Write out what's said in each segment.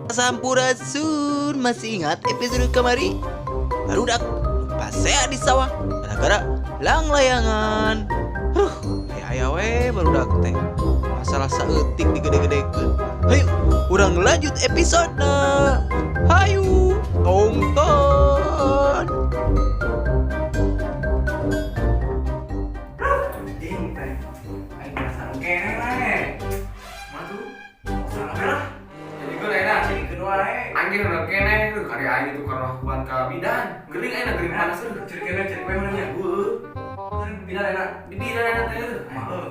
Sampurasun, masih ingat episode kemarin? Barudak pas saya di sawah gara-gara lang layangan. Aya we barudak teh. Masalah saeutik digede-gedekeun. Hayu, urang lanjut episode. Hayu, tonton. Anjing teh. Aing penasaran kene we. Matu. Salah lah. Jadi gue enak jadi kedua anjing udah kene tuh karya aing itu karena kuan ka bidan. Geuning aing negeri mana sih? Cek kene cek we mana nya. Bidan enak. Di bidan enak teh. Heeh.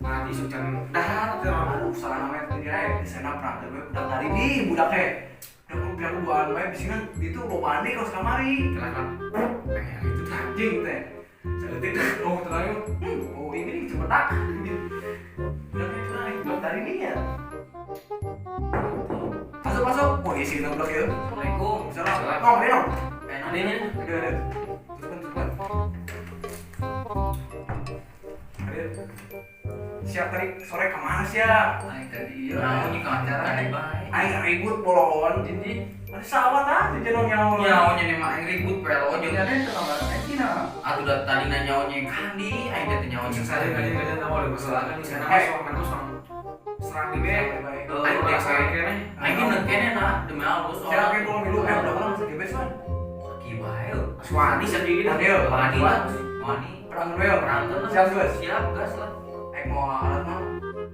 Nah, di sucan dahar teh aduh salah nama teh dia di sana pernah teh budak dari di budak teh. Udah bilang duaan we bisina itu lobaan nih kos kamari. Kenapa? Itu teh anjing teh. Saeutik oh terang. Oh ini cepetak. Udah kayak naik budak dari ini ya. Masuk. Oh, isi kita blok ya. Assalamualaikum. Salam. Oh, Beno. Beno ini. Ada. Cepat. Ayo. Siap tadi sore kemana sih ya? Aing tadi mau ke acara baik. Aing ribut polon. Jadi ada sawah tah di jenong nyawa. Nyawa nya mah aing ribut pelo jeung ada teu ngabar cina. Atuh da tadi na nyawa nya kandi aing teh nyawa nya sare aja tahu ada masalah kan di sana masuk serang di be. Aing udah saya kene. Aing geus kene na demi Allah. Siapa ke kalau milu udah orang sakit besan. Sakit bae. Aswani sendiri dah. Wani lah. Wani. Perang duel. Siap guys. Siap gas lah. Mau alat mah.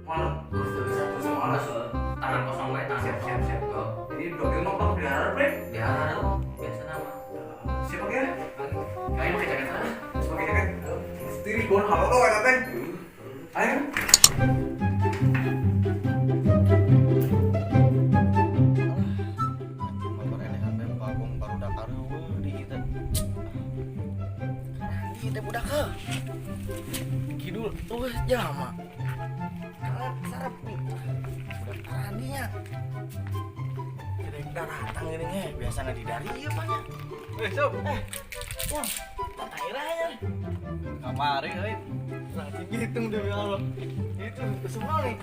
Mau terus mau alat. Tangan kosong bae. Siap. Jadi dokter nongkrong di harap deh. Di harap. Biasa nama. Siapa ke? Aing pakai jaket sana. Pakai jaket. Stiri bon halo lo enak teh. Ayo. Kidul, jama. Sarap nih. Udah karaninya. Jadi datang ini biasanya di dari ya banyak. Sob. Wah, tatairanya. Kamari euy. Langsung hitung demi Allah. Itu semua nih.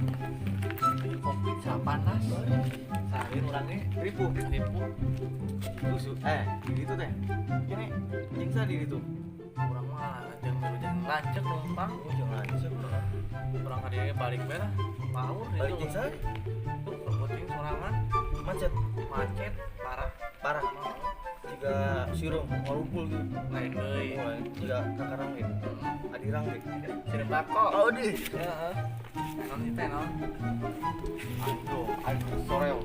Kopi panas. Sehari orangnya ribu. Tusuk. Gitu teh. Ini jeung sa di ditu. Urang mah jangan lanjut numpang, jangan lanjut. Urang ka dieu balik bae lah. Mau balik jeung sa. Tuh, penting sorangan. Macet parah. Juga sirum ngumpul gitu. Lain deui. Juga kakarang gitu. Adirang gitu. Sirum bako. Oh, di. Heeh. Non teh non. Aduh, soreo.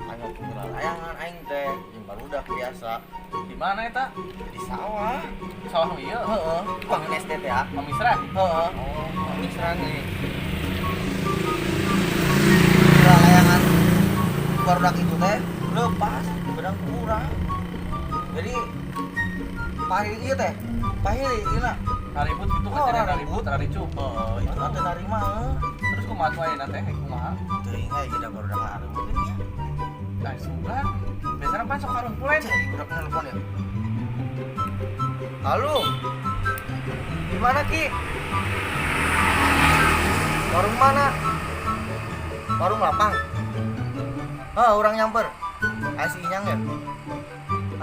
Ayo kenal layangan aing teh, yang barudak biasa. Di mana eta? Di sawah. Sawah ieu? Heeh. Tukang STT ya. Pamisra? Heeh. Oh, pamisra nih. Layangan barudak itu teh lepas bedang kurang. Jadi pahil ieu teh. Pahil ieu na. Ribut itu kan ribut, ricuk. Itu teh narima. Terus kumaha wae teh kumaha? Teuing we kita barudak areup nya. Nah, sugan. Biasanya pan sok karumpulan. Udah telepon ya. Halo. Gimana Ki? Warung mana? Warung lapang. Orang nyamper. Si Inyang ya.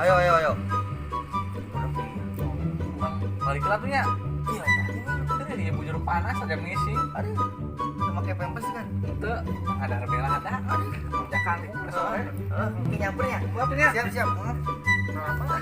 Ayo. Balik ke latunya. Iya, tadi ini bujur panas aja mengisi. Aduh. Pakai pempes kan? Itu ada rebela ada. Aduh, jakan sore. Ini nyampernya. Nyampernya. Siap. Kenapa?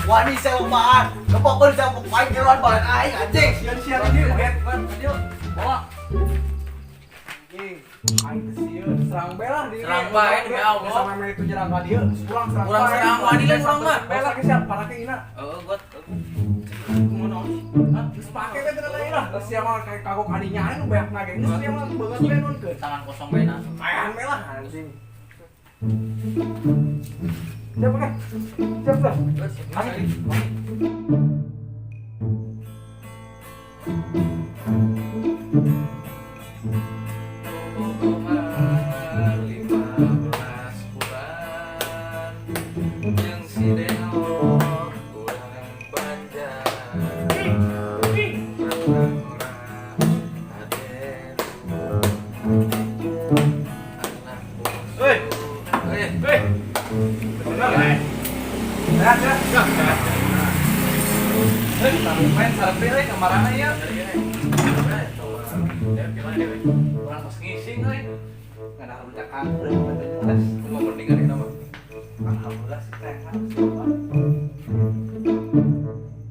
Wani saya umaan, kepokon saya pemain kiloan balik aing anjing. Sian-sian ini, ayo bawa. Aing sieun serang belah di. Serang bae di bea, Bisa memang itu nyerang ka dieu, kurang serang. Kurang serang Wani lah kurang mah. Belah ke siapa para ke ina. Gua Ngono. Hah, geus pake we teh lain lah. Geus sia mah kayak kagok kadinya anu beak nage. Geus sia mah beungeut we nun ke. tangan kosong bae na. Mayan belah anjing. Siapa kan? Siapa? Main sarap deh kemarin ya. Orang pas ngising euy. Enggak ada rujakan. Mau mendingan ini mah. Alhamdulillah sih teh.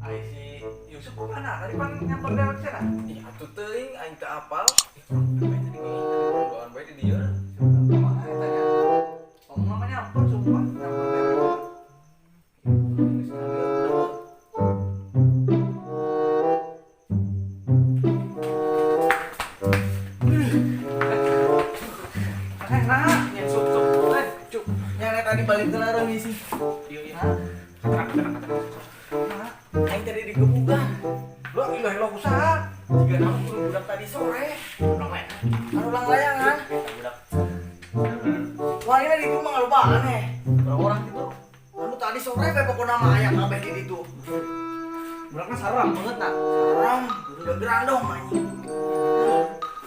Ai si Yusuf kok mana? Tadi pan nyamper lewat sana. Ih, atuh teuing aing teu apal. Doan bae di dieu. Mana eta nya? Ngomong mah nyamper sumpah. Nyamper lewat. Balik ke larang isi. Aing tadi digebukan. Lo ilah usaha. Jika kamu budak tadi sore. Ulang layangan. Wah ini di rumah lupa aneh. Berapa orang itu? Kamu tadi sore kayak pokok nama ayam kabeh di itu. Budaknya saram banget nak. Saram. Udah gerang dong anjing.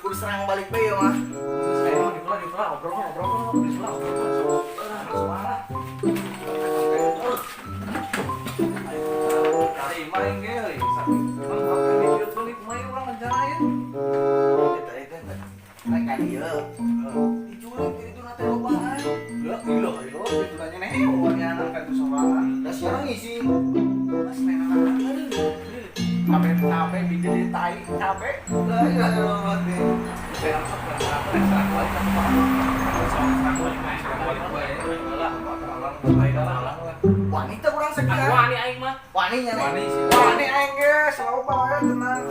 Kudu serang balik bae ya mah. Saya di pula obrol di pula obrol. Kali main geli, emang apa yang dijual nih main orang rencanain? Kita mereka dia, diculik itu nanti lupa kan? Gila, itu tanya nih, wanita anak kan sorangan. Dan sekarang ngisi, mas main anak-anak capek bikin tai capek. Lah ya Allah deh. Saya langsung serang balik satu wanita kurang sekian. Wani aing mah. Waninya nih. Wani aing ge selalu bae tenang.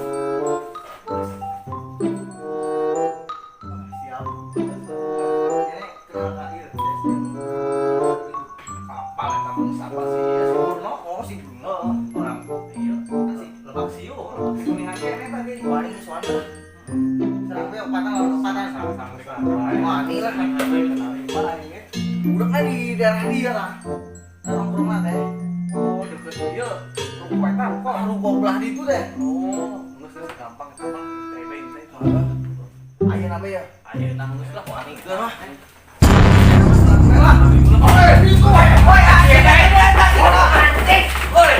Siap. Ini kenal ka ieu. Apa eta mah sapa sih? Si Bruno, si Bruno. Orang ieu asik lebak siu. Kuningan kene tadi. Wani soalnya. Serang we patah sama-sama. Wani lah. Udah kan di daerah dia lah. Nongkrong teh. Oh, deket dia. Ruko eta ruko. Ruko belah di itu teh. Oh, geus gampang teh teh. Ayeuna bae ya. Ayeuna geus lah kok anikeun mah. Oi, itu. Oi, ayeuna eta anjing. Oi.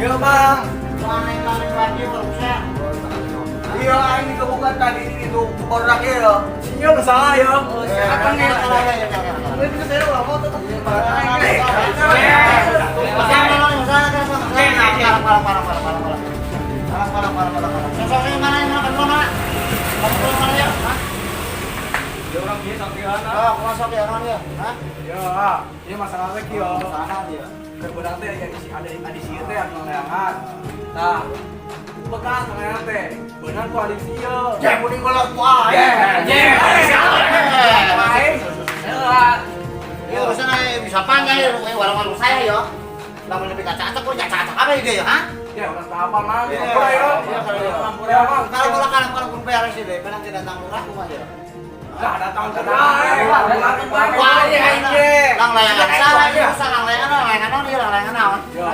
Iya bang, kemarin lagi berusaha. Iya, ini kebukaan tadi itu orang ya. Sinyal salah ya. Apa nih? Ini bisa saya mau tetap. Dia orang dia sampean. Ah, kumaha sampean ya? Hah? Ya, ini masalah lagi yo. Masalah dia. Kebetulan teh ada adisi teh anu layangan. Nah, bekas layangan teh. Beunang ku adisi ieu. Jeng mending golok ku ae. Jeng. Ae. Ya, urusan bisa panjang ya, warung-warung saya yo. lamun lebih kacacak kok cacak apa ide ya, ha? Ya udah apa mang? Iya, Ampura ya. iya, kalau Ya, iya. ampura ya mang. Kalau bola kalau pun beres deh, penang tidak datang lurah kumaha ya. Dah datang ke Wah, anjing. lang layangan salah ya, lang layangan naon ieu lang layangan naon? Yo,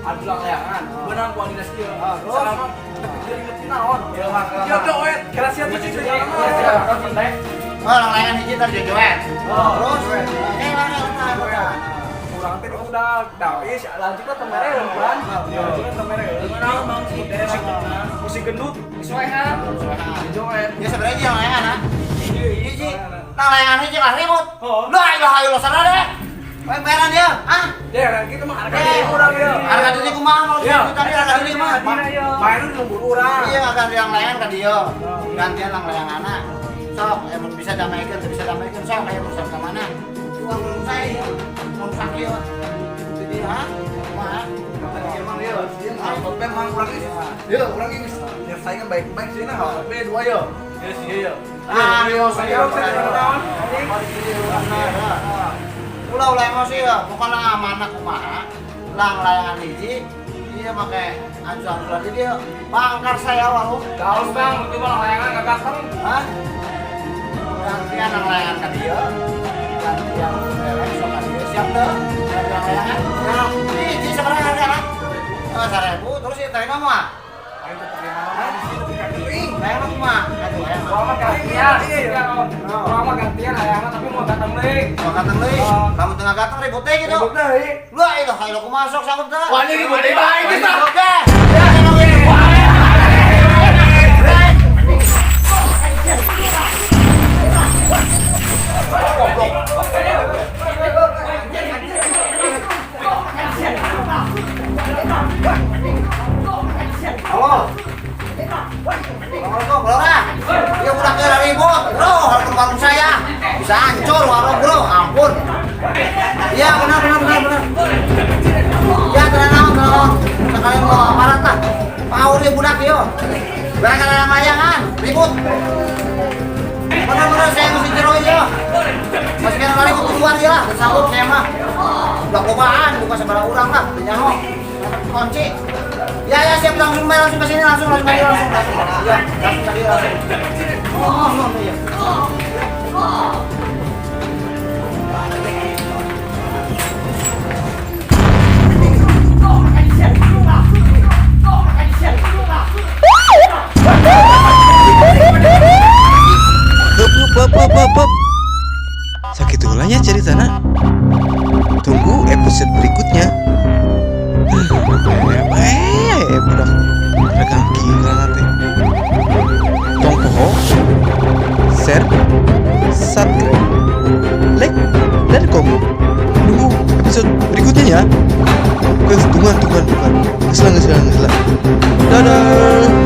adu lang layangan. Benang gua dinas kieu. terus? Selama jadi ngerti naon. Ya doet, kira sia tuh cucu jalan. Oh, lang layangan hiji tadi jojoet. Terus Kurang teh udah dawis lanjutnya temereun kan. Lanjutnya temereun. Naon mang si musik gendut disoehan. Dijoet. ya sebenarnya yang layangan ha. Hiji lang layangan hiji lah ribut. La ilaha illallah sana deh. Peran dia, ah? Ya, kita mah harga diri urang ya. Harga diri kumaha mau tadi harga diri mah. Main lu nunggu urang. Iya akan yang layan ka dia. Gantian lang layanganna. Sok, emang bisa damaikan, sok kayak urusan ke mana? Uang belum saya, mau sakit. Jadi ha? Kumaha? Emang dia, memang urang ini. Ya, urang ini nyelesaikan baik-baik sih nah. B2 ya. Ya sih ya. Ah, yo saya ulah emosi ya, pokoknya amanah kumaha. Lang layangan hiji, dia make anjuran dia. Bangkar saya wae. Gaul bang, itu bang layangan nggak datang. Hah? Gantian lang layangan ka dia. Gantian beres sok ka dia. Siap teu? Gantian layangan. Nah, hiji sebenarnya harga lah. 1000 terus ieu teh mah. Ayo tetep mana di situ di kaki. Layangan kumaha? Aduh, layangan. Gua mah gantian. Iya, gua mah gantian layangan tapi mau datang deui. Mau kateng deui. Kamu tengah gateng ribut teh gitu. Ribut deui. Lah ilah kalau ku masuk sanggup teh. Wah, ini ribut deui bae kita. Oke. Halo. Assalamualaikum, bro. Ya udah kira ribut, bro. Harus bangun saya. Bisa hancur warung, bro. Ampun. Iya, benar. Ya, tenang. Sekalian bawa aparat lah. Mau dia budak dia. Barangkali ada layangan, ribut. Benar, saya mesti jero aja. Masih kena ribut keluar dia lah. Tersambut saya mah. Udah kobaan, bukan sembarang orang lah. Nyaho. Kunci. Ya siap langsung ke sini langsung. Ya, langsung tadi langsung. Oh, iya. Hop. Sakit ulahnya ceritana. Tunggu episode berikutnya. Budak dagang gila teh. Tong poho, share, subscribe, like, dan komen. Tunggu episode berikutnya ya. Tungguan. Ngeslang. Dadah.